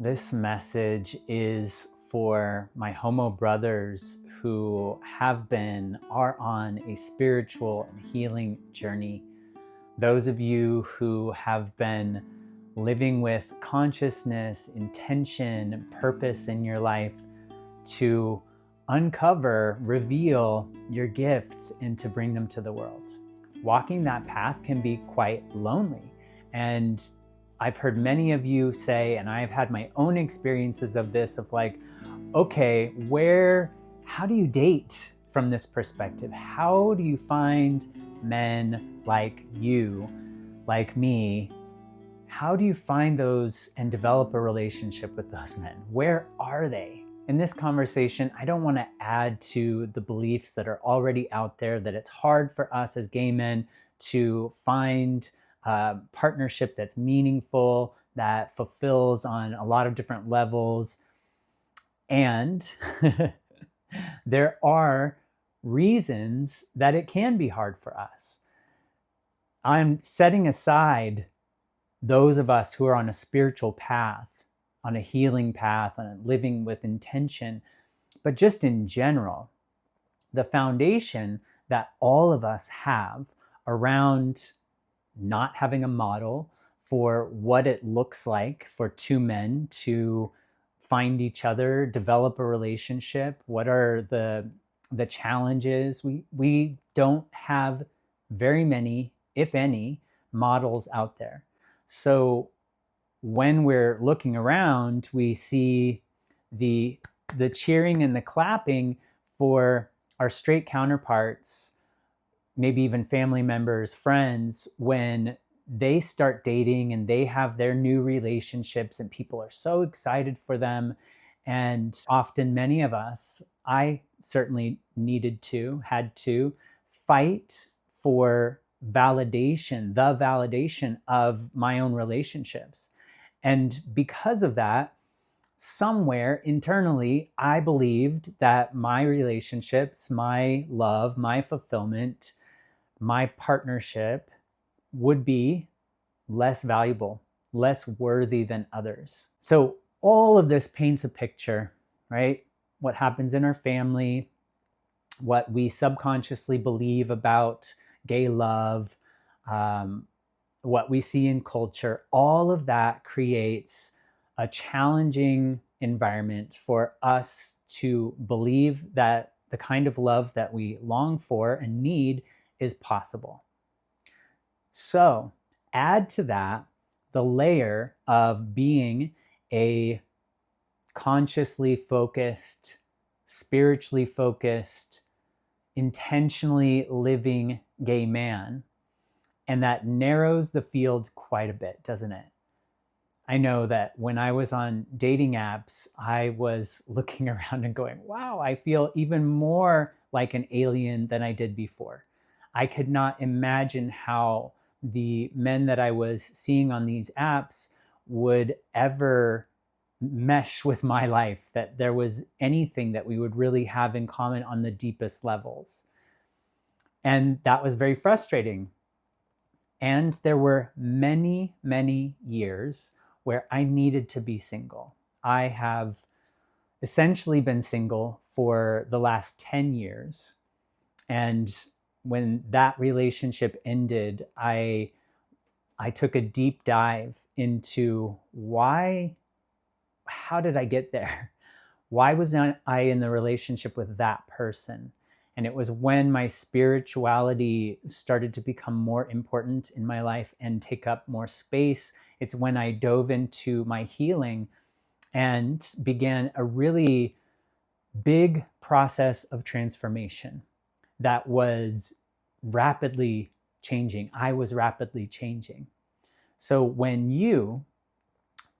This message is for my homo brothers who have been, are on a spiritual and healing journey. Those of you who have been living with consciousness, intention, purpose in your life to uncover, reveal your gifts and to bring them to the world. Walking that path can be quite lonely. And I've heard many of you say, and I've had my own experiences of this, of like, okay, how do you date from this perspective? How do you find men like you, like me? How do you find those and develop a relationship with those men? Where are they? In this conversation, I don't want to add to the beliefs that are already out there that it's hard for us as gay men to find a partnership that's meaningful, that fulfills on a lot of different levels. And there are reasons that it can be hard for us. I'm setting aside those of us who are on a spiritual path, on a healing path, on a living with intention, but just in general, the foundation that all of us have around not having a model for what it looks like for two men to find each other, develop a relationship. What are the challenges? We don't have very many, if any, models out there. So when we're looking around, we see the cheering and the clapping for our straight counterparts, maybe even family members, friends, when they start dating and they have their new relationships and people are so excited for them. And often many of us, I certainly had to fight for validation, the validation of my own relationships. And because of that, somewhere internally, I believed that my relationships, my love, my fulfillment, my partnership would be less valuable, less worthy than others. So all of this paints a picture, right? What happens in our family, what we subconsciously believe about gay love, what we see in culture, all of that creates a challenging environment for us to believe that the kind of love that we long for and need is possible. So add to that the layer of being a consciously focused, spiritually focused, intentionally living gay man, and that narrows the field quite a bit, doesn't it? I know that when I was on dating apps, I was looking around and going, wow, I feel even more like an alien than I did before. I could not imagine how the men that I was seeing on these apps would ever mesh with my life, that there was anything that we would really have in common on the deepest levels. And that was very frustrating. And there were many, many years where I needed to be single. I have essentially been single for the last 10 years. And when that relationship ended, I took a deep dive into how did I get there? Why was I in the relationship with that person? And it was when my spirituality started to become more important in my life and take up more space. It's when I dove into my healing and began a really big process of transformation that was rapidly changing. I was rapidly changing. So when you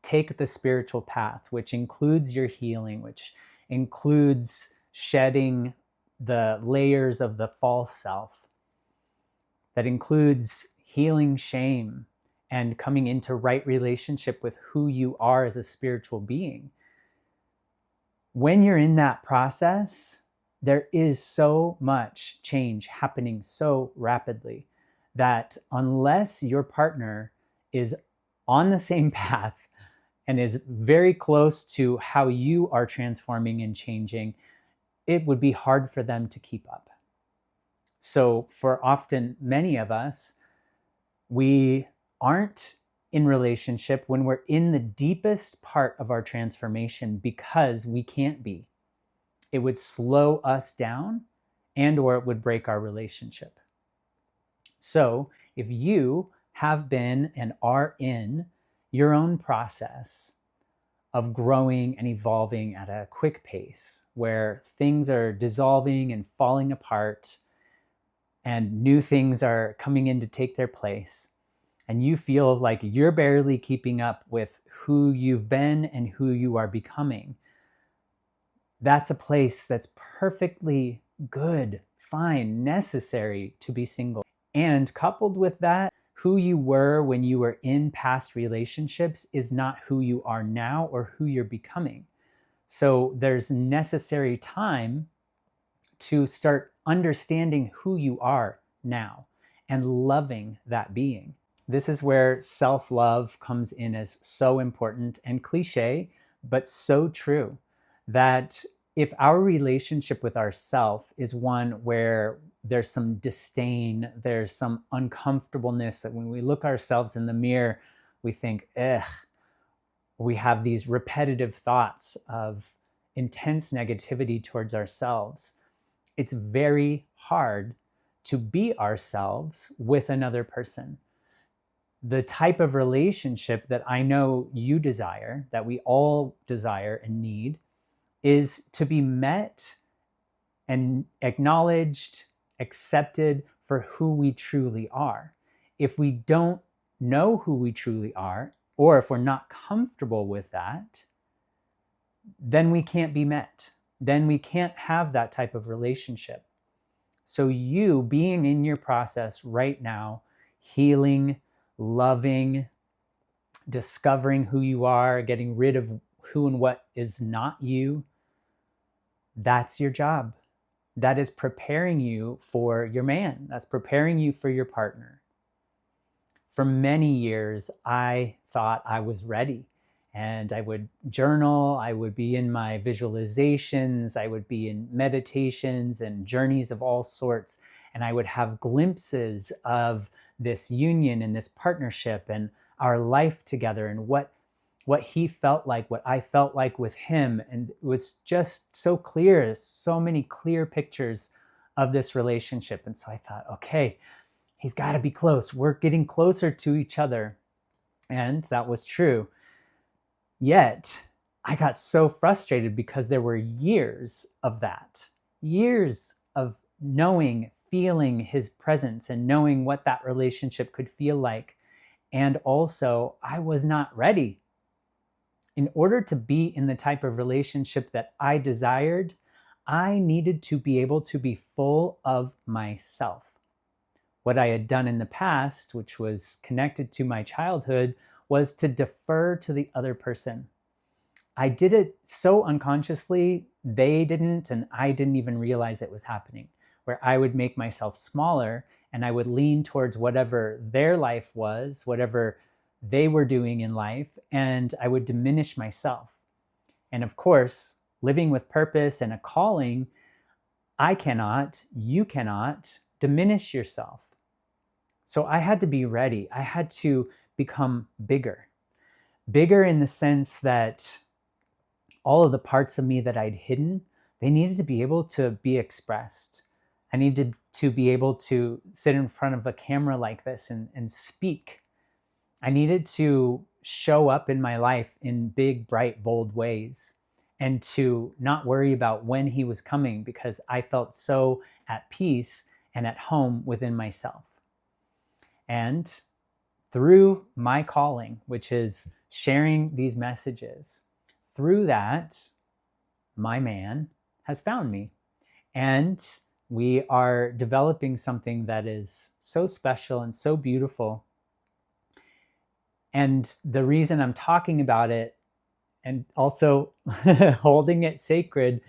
take the spiritual path, which includes your healing, which includes shedding the layers of the false self, that includes healing shame and coming into right relationship with who you are as a spiritual being. When you're in that process, there is so much change happening so rapidly that unless your partner is on the same path and is very close to how you are transforming and changing, it would be hard for them to keep up. So for often many of us, we aren't in relationship when we're in the deepest part of our transformation because we can't be. It would slow us down or it would break our relationship. So if you have been and are in your own process of growing and evolving at a quick pace where things are dissolving and falling apart and new things are coming in to take their place, and you feel like you're barely keeping up with who you've been and who you are becoming, that's a place that's perfectly good, fine, necessary to be single. And coupled with that, who you were when you were in past relationships is not who you are now or who you're becoming. So there's necessary time to start understanding who you are now and loving that being. This is where self-love comes in as so important and cliche, but so true, that if our relationship with ourself is one where there's some disdain, there's some uncomfortableness, that when we look ourselves in the mirror, we think, ugh, we have these repetitive thoughts of intense negativity towards ourselves, it's very hard to be ourselves with another person. The type of relationship that I know you desire, that we all desire and need, is to be met and acknowledged, accepted for who we truly are. If we don't know who we truly are, or if we're not comfortable with that, then we can't be met. Then we can't have that type of relationship. So you being in your process right now, healing, loving, discovering who you are, getting rid of who and what is not you, that's your job. That is preparing you for your man. That's preparing you for your partner. For many years, I thought I was ready, and I would journal, I would be in my visualizations, I would be in meditations and journeys of all sorts, and I would have glimpses of this union and this partnership and our life together and what he felt like, what I felt like with him. And it was just so clear, so many clear pictures of this relationship. And so I thought, okay, he's got to be close. We're getting closer to each other. And that was true. Yet I got so frustrated because there were years of that, years of knowing, feeling his presence and knowing what that relationship could feel like. And also, I was not ready. In order to be in the type of relationship that I desired, I needed to be able to be full of myself. What I had done in the past, which was connected to my childhood, was to defer to the other person. I did it so unconsciously, they didn't, and I didn't even realize it was happening, where I would make myself smaller and I would lean towards whatever their life was, whatever they were doing in life, and I would diminish myself. And of course, living with purpose and a calling, you cannot diminish yourself. So I had to be ready. I had to become bigger. Bigger in the sense that all of the parts of me that I'd hidden, they needed to be able to be expressed. I needed to be able to sit in front of a camera like this and speak. I needed to show up in my life in big, bright, bold ways, and to not worry about when he was coming because I felt so at peace and at home within myself. And through my calling, which is sharing these messages, through that, my man has found me. And we are developing something that is so special and so beautiful. And the reason I'm talking about it and also holding it sacred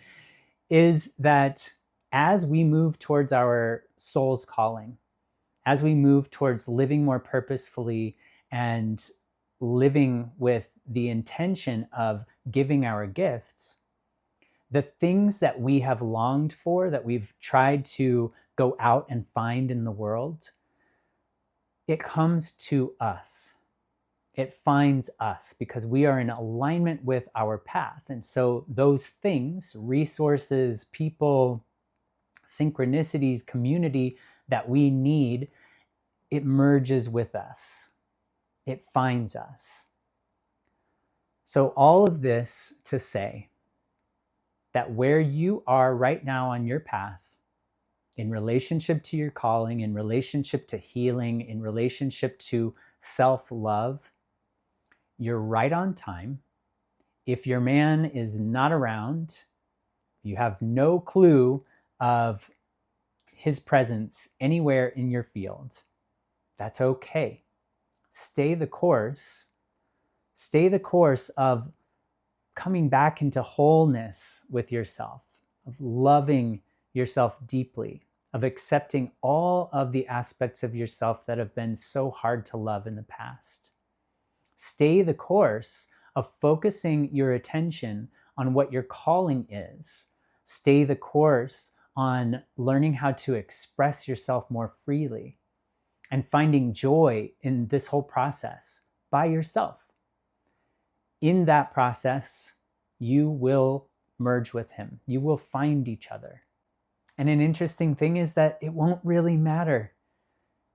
is that as we move towards our soul's calling, as we move towards living more purposefully and living with the intention of giving our gifts, the things that we have longed for, that we've tried to go out and find in the world, it comes to us. It finds us because we are in alignment with our path. And so those things, resources, people, synchronicities, community that we need, it merges with us. It finds us. So all of this to say that where you are right now on your path, in relationship to your calling, in relationship to healing, in relationship to self-love, you're right on time. If your man is not around, you have no clue of his presence anywhere in your field, that's okay. Stay the course. Stay the course of coming back into wholeness with yourself, of loving yourself deeply, of accepting all of the aspects of yourself that have been so hard to love in the past. Stay the course of focusing your attention on what your calling is. Stay the course on learning how to express yourself more freely and finding joy in this whole process by yourself. In that process, you will merge with him. You will find each other. And an interesting thing is that it won't really matter.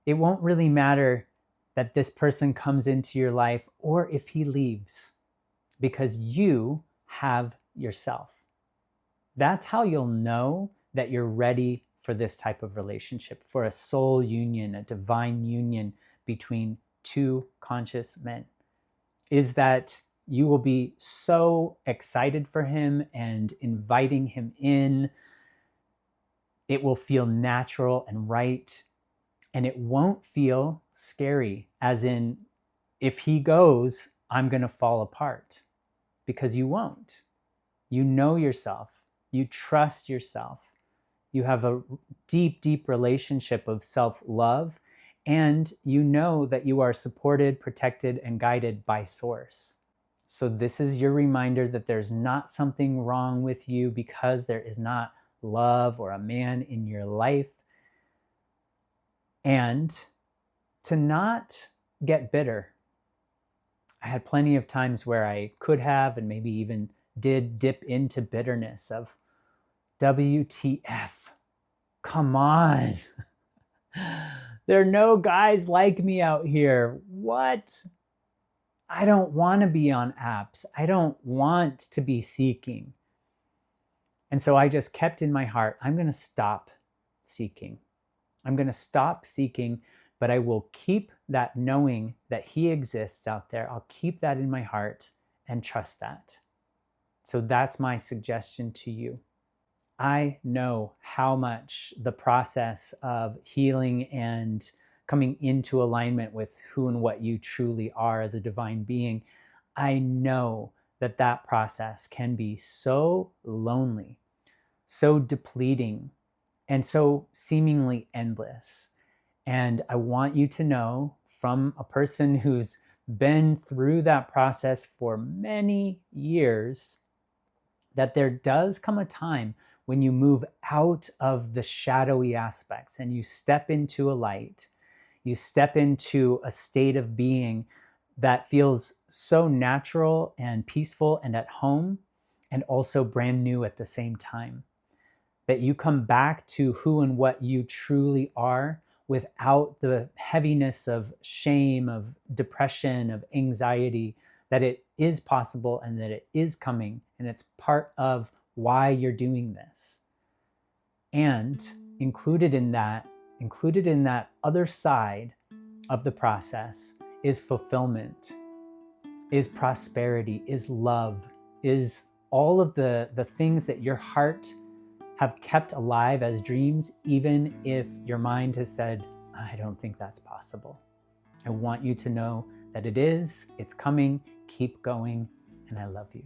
It won't really matter that this person comes into your life or if he leaves, because you have yourself. That's how you'll know that you're ready for this type of relationship, for a soul union, a divine union between two conscious men, is that you will be so excited for him and inviting him in. It will feel natural and right, and it won't feel scary, as in, if he goes, I'm going to fall apart, because you won't. You know yourself. You trust yourself. You have a deep, deep relationship of self-love, and you know that you are supported, protected, and guided by Source. So this is your reminder that there's not something wrong with you because there is not love or a man in your life. And to not get bitter. I had plenty of times where I could have and maybe even did dip into bitterness of WTF. Come on. There are no guys like me out here. What? I don't want to be on apps. I don't want to be seeking. And so I just kept in my heart, I'm going to stop seeking. I'm going to stop seeking, but I will keep that knowing that he exists out there. I'll keep that in my heart and trust that. So that's my suggestion to you. I know how much the process of healing and coming into alignment with who and what you truly are as a divine being, I know that that process can be so lonely, so depleting, and so seemingly endless. And I want you to know, from a person who's been through that process for many years, that there does come a time when you move out of the shadowy aspects and you step into a light. You step into a state of being that feels so natural and peaceful and at home, and also brand new at the same time. That you come back to who and what you truly are without the heaviness of shame, of depression, of anxiety, that it is possible and that it is coming, and it's part of why you're doing this. And included in that other side of the process is fulfillment, is prosperity, is love, is all of the things that your heart have kept alive as dreams, even if your mind has said, I don't think that's possible. I want you to know that it is, it's coming, keep going, and I love you.